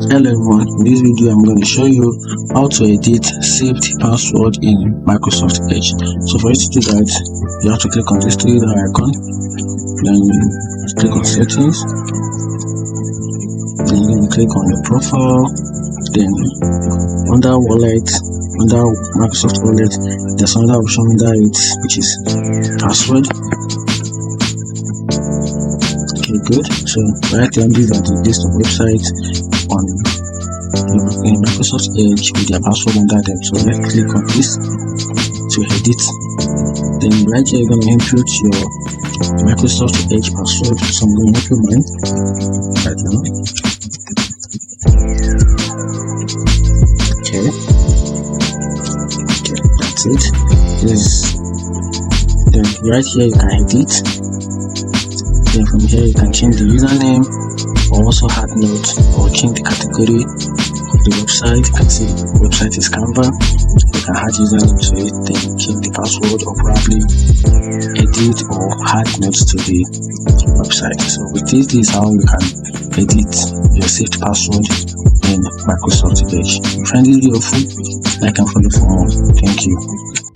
Hello everyone, in this video I'm going to show you how to edit saved password in Microsoft Edge. So for you to do that, you have to click on this three dot icon, then you click on settings, then you're going to click on your profile, then under wallet, under Microsoft Wallet, there's another option under it which is password. Okay, good. So right here, these are the list of websites on in Microsoft Edge with their password under them. So let's click on this to edit. Then right here, you're going to input your Microsoft Edge password. So I'm going to input mine right now. Okay, that's it. Then right here you can edit. Then from here you can change the username, or also add notes, or change the category of the website. You can see the website is Canva. You can add username to it, then change the password, or probably edit or add notes to the website. So with this is how you can edit your saved password in Microsoft Edge. If you find this video helpful, like and follow for more. Thank you.